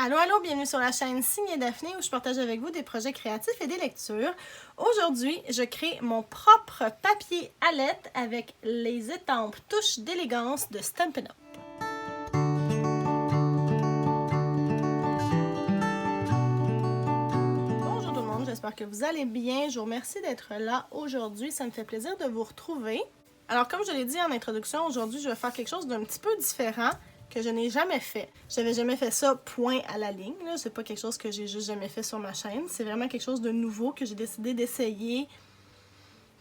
Allô, allô, bienvenue sur la chaîne Signe Daphné où je partage avec vous des projets créatifs et des lectures. Aujourd'hui, je crée mon propre papier à lettres avec les étampes touches d'élégance de Stampin' Up! Bonjour tout le monde, j'espère que vous allez bien. Je vous remercie d'être là aujourd'hui, ça me fait plaisir de vous retrouver. Alors comme je l'ai dit en introduction, aujourd'hui je vais faire quelque chose d'un petit peu différent que je n'ai jamais fait. J'avais jamais fait ça point à la ligne, c'est pas quelque chose que j'ai juste jamais fait sur ma chaîne, c'est vraiment quelque chose de nouveau que j'ai décidé d'essayer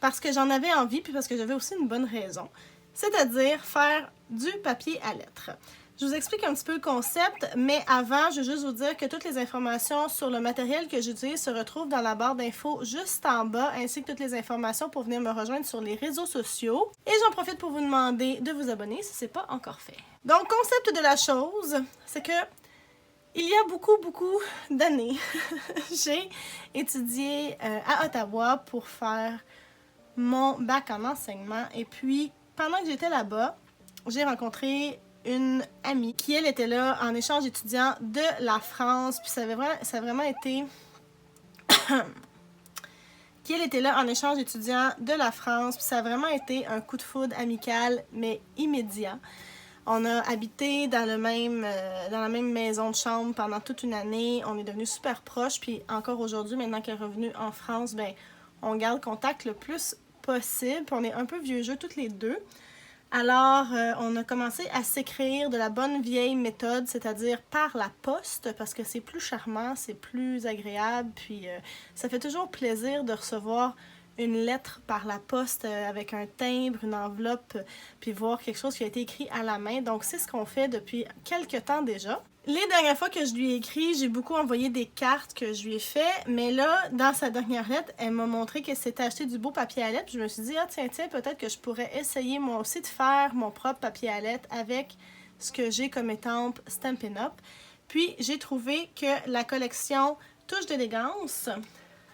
parce que j'en avais envie puis parce que j'avais aussi une bonne raison, c'est-à-dire faire du papier à lettres. Je vous explique un petit peu le concept, mais avant, je veux juste vous dire que toutes les informations sur le matériel que j'utilise se retrouvent dans la barre d'infos juste en bas, ainsi que toutes les informations pour venir me rejoindre sur les réseaux sociaux. Et j'en profite pour vous demander de vous abonner si ce n'est pas encore fait. Donc, concept de la chose, c'est que il y a beaucoup d'années, j'ai étudié à Ottawa pour faire mon bac en enseignement. Et puis, pendant que j'étais là-bas, j'ai rencontré une amie qui, elle, était là en échange étudiant de la France. Puis ça a vraiment été... qui, elle, était là en échange étudiant de la France. Puis ça a vraiment été un coup de foudre amical, mais immédiat. On a habité dans la même maison de chambre pendant toute une année. On est devenus super proches. Puis encore aujourd'hui, maintenant qu'elle est revenue en France, ben, on garde contact le plus possible. Puis on est un peu vieux jeu toutes les deux. Alors, on a commencé à s'écrire de la bonne vieille méthode, c'est-à-dire par la poste, parce que c'est plus charmant, c'est plus agréable, puis ça fait toujours plaisir de recevoir une lettre par la poste avec un timbre, une enveloppe, puis voir quelque chose qui a été écrit à la main. Donc, c'est ce qu'on fait depuis quelques temps déjà. Les dernières fois que je lui ai écrit, j'ai beaucoup envoyé des cartes que je lui ai fait, mais là, dans sa dernière lettre, elle m'a montré qu'elle s'était acheté du beau papier à lettres. Je me suis dit, ah tiens, peut-être que je pourrais essayer moi aussi de faire mon propre papier à lettres avec ce que j'ai comme étampe Stampin' Up! Puis, j'ai trouvé que la collection Touche d'élégance,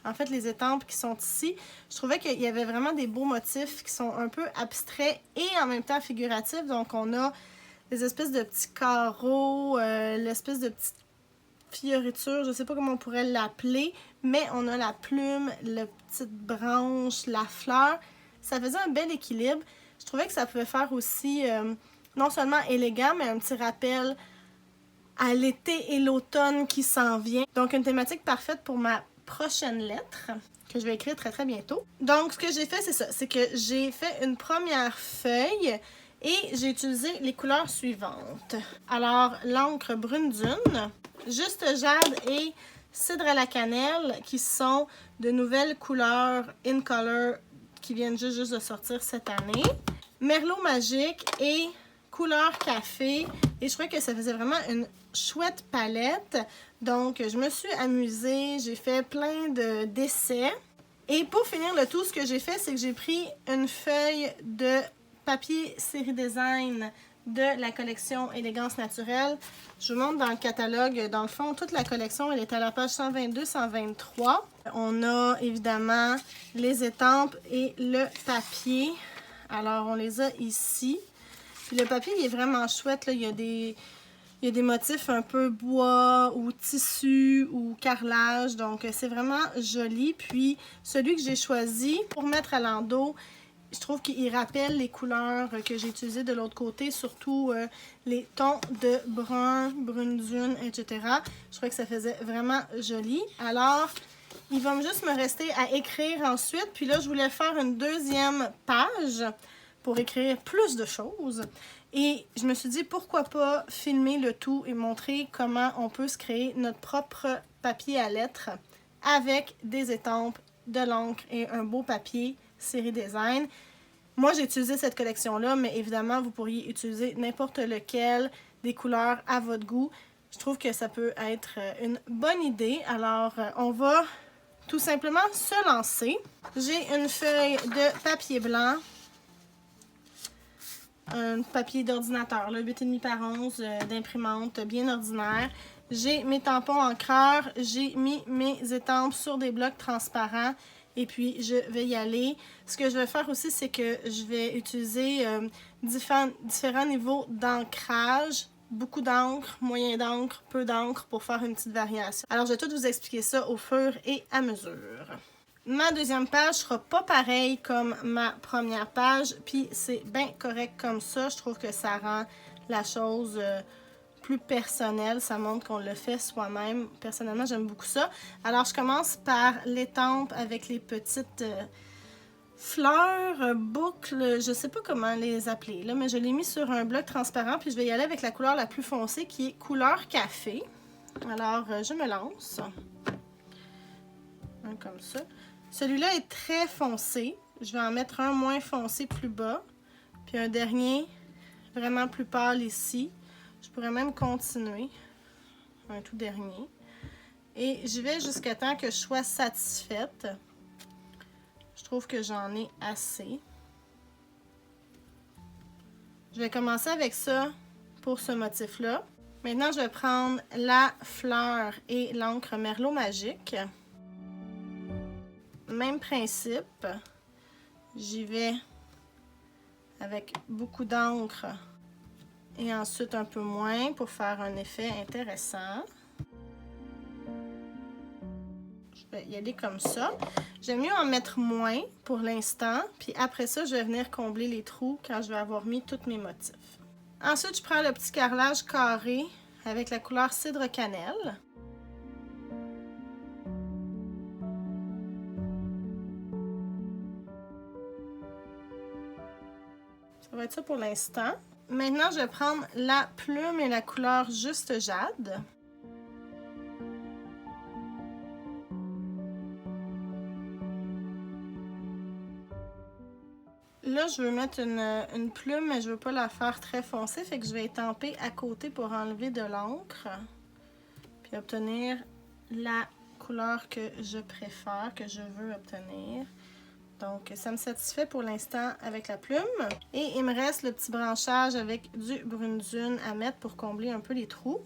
en fait, les étampes qui sont ici, je trouvais qu'il y avait vraiment des beaux motifs qui sont un peu abstraits et en même temps figuratifs. Donc, on a les espèces de petits carreaux, l'espèce de petite fioriture, je ne sais pas comment on pourrait l'appeler, mais on a la plume, la petite branche, la fleur. Ça faisait un bel équilibre. Je trouvais que ça pouvait faire aussi, non seulement élégant, mais un petit rappel à l'été et l'automne qui s'en vient. Donc, une thématique parfaite pour ma prochaine lettre que je vais écrire très bientôt. Donc, ce que j'ai fait, c'est ça. C'est que j'ai fait une première feuille et j'ai utilisé les couleurs suivantes. Alors, l'encre brune dune, juste jade et cidre à la cannelle, qui sont de nouvelles couleurs in color qui viennent juste de sortir cette année. Merlot magique et couleur café. Et je trouvais que ça faisait vraiment une chouette palette. Donc, je me suis amusée. J'ai fait plein d'essais. Et pour finir le tout, ce que j'ai fait, c'est que j'ai pris une feuille de papier série design de la collection Élégance naturelle. Je vous montre dans le catalogue. Dans le fond, toute la collection, elle est à la page 122-123. On a évidemment les étampes et le papier. Alors, on les a ici. Puis le papier, il est vraiment chouette, là. Il y a des motifs un peu bois ou tissu ou carrelage. Donc, c'est vraiment joli. Puis, celui que j'ai choisi pour mettre à l'endos, je trouve qu'il rappelle les couleurs que j'ai utilisées de l'autre côté, surtout les tons de brun, brune dune, etc. Je trouvais que ça faisait vraiment joli. Alors, il va juste me rester à écrire ensuite. Puis là, je voulais faire une deuxième page pour écrire plus de choses. Et je me suis dit, pourquoi pas filmer le tout et montrer comment on peut se créer notre propre papier à lettres avec des étampes, de l'encre et un beau papier série design. Moi, j'ai utilisé cette collection-là, mais évidemment, vous pourriez utiliser n'importe lequel, des couleurs à votre goût. Je trouve que ça peut être une bonne idée. Alors, on va tout simplement se lancer. J'ai une feuille de papier blanc, un papier d'ordinateur, 8,5 par 11 d'imprimante, bien ordinaire. J'ai mes tampons encreurs, j'ai mis mes étampes sur des blocs transparents et puis je vais y aller. Ce que je vais faire aussi, c'est que je vais utiliser différents niveaux d'ancrage beaucoup d'encre, moyen d'encre, peu d'encre pour faire une petite variation. Alors, je vais tout vous expliquer ça au fur et à mesure. Ma deuxième page sera pas pareille comme ma première page, puis c'est bien correct comme ça. Je trouve que ça rend la chose plus personnelle, ça montre qu'on le fait soi-même. Personnellement, j'aime beaucoup ça. Alors, je commence par l'étampe avec les petites fleurs, boucles, je sais pas comment les appeler, là, mais je l'ai mis sur un bloc transparent, puis je vais y aller avec la couleur la plus foncée, qui est couleur café. Alors, je me lance. Un comme ça. Celui-là est très foncé. Je vais en mettre un moins foncé plus bas, puis un dernier vraiment plus pâle ici. Je pourrais même continuer. Un tout dernier. Et je vais jusqu'à temps que je sois satisfaite. Je trouve que j'en ai assez. Je vais commencer avec ça pour ce motif-là. Maintenant, je vais prendre la fleur et l'encre Merlot Magique. Même principe. J'y vais avec beaucoup d'encre et ensuite un peu moins pour faire un effet intéressant. Je vais y aller comme ça. J'aime mieux en mettre moins pour l'instant, puis après ça, je vais venir combler les trous quand je vais avoir mis tous mes motifs. Ensuite, je prends le petit carrelage carré avec la couleur cidre cannelle. Ça va être ça pour l'instant. Maintenant, je vais prendre la plume et la couleur juste jade. Là, je veux mettre une plume, mais je veux pas la faire très foncée, fait que je vais étamper à côté pour enlever de l'encre, puis obtenir la couleur que je préfère, que je veux obtenir. Donc, ça me satisfait pour l'instant avec la plume. Et il me reste le petit branchage avec du brune dune à mettre pour combler un peu les trous.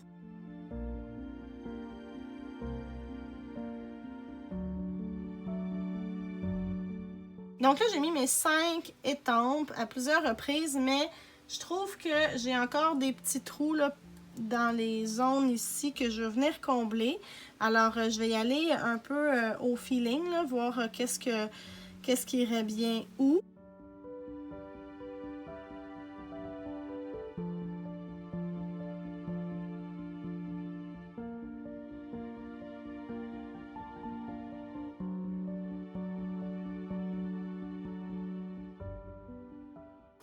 Donc là, j'ai mis mes 5 étampes à plusieurs reprises, mais je trouve que j'ai encore des petits trous là, dans les zones ici que je veux venir combler. Alors, je vais y aller un peu au feeling, là, voir qu'est-ce qui irait bien où.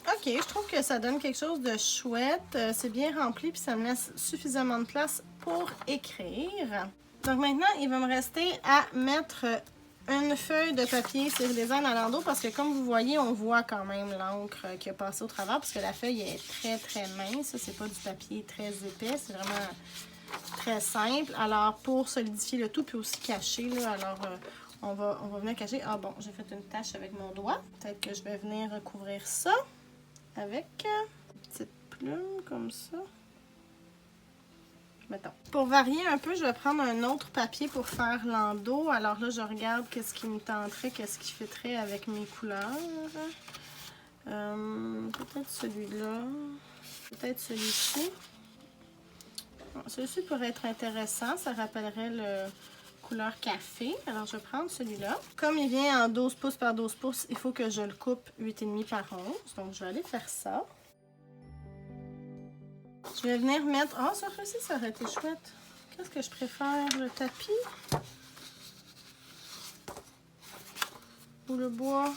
Ok, je trouve que ça donne quelque chose de chouette. C'est bien rempli, puis ça me laisse suffisamment de place pour écrire. Donc maintenant, il va me rester à mettre une feuille de papier Série Design à l'endos parce que comme vous voyez, on voit quand même l'encre qui a passé au travers parce que la feuille est très très mince. C'est pas du papier très épais, c'est vraiment très simple. Alors pour solidifier le tout puis aussi cacher, là, alors on va venir cacher. Ah bon, j'ai fait une tache avec mon doigt. Peut-être que je vais venir recouvrir ça avec une petite plume comme ça. Mettons. Pour varier un peu, je vais prendre un autre papier pour faire l'endos. Alors là, je regarde qu'est-ce qui me tenterait, qu'est-ce qui fitterait avec mes couleurs. Peut-être celui-là. Peut-être celui-ci. Bon, celui-ci pourrait être intéressant. Ça rappellerait le couleur café. Alors, je vais prendre celui-là. Comme il vient en 12 pouces par 12 pouces, il faut que je le coupe 8,5 par 11. Donc, je vais aller faire ça. Je vais venir mettre... Ah, ça aussi, ça aurait été chouette. Qu'est-ce que je préfère? Le tapis? Ou le bois?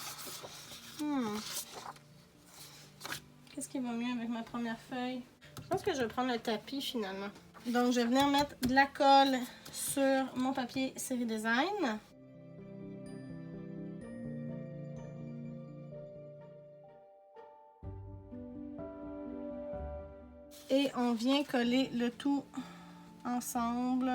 Qu'est-ce qui va mieux avec ma première feuille? Je pense que je vais prendre le tapis, finalement. Donc, je vais venir mettre de la colle sur mon papier Série Design. Et on vient coller le tout ensemble.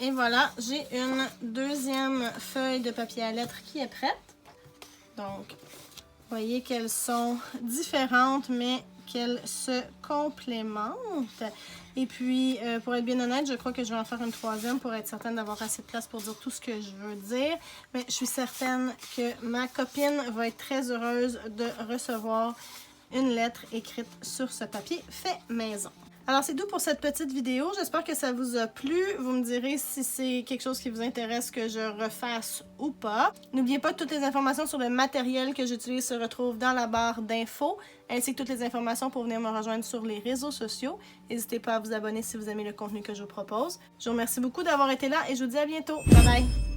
Et voilà, j'ai une deuxième feuille de papier à lettres qui est prête. Donc, vous voyez qu'elles sont différentes, mais qu'elles se complémentent. Et puis, pour être bien honnête, je crois que je vais en faire une troisième pour être certaine d'avoir assez de place pour dire tout ce que je veux dire. Mais je suis certaine que ma copine va être très heureuse de recevoir une lettre écrite sur ce papier fait maison. Alors, c'est tout pour cette petite vidéo. J'espère que ça vous a plu. Vous me direz si c'est quelque chose qui vous intéresse que je refasse ou pas. N'oubliez pas que toutes les informations sur le matériel que j'utilise se retrouvent dans la barre d'infos, ainsi que toutes les informations pour venir me rejoindre sur les réseaux sociaux. N'hésitez pas à vous abonner si vous aimez le contenu que je vous propose. Je vous remercie beaucoup d'avoir été là et je vous dis à bientôt. Bye bye!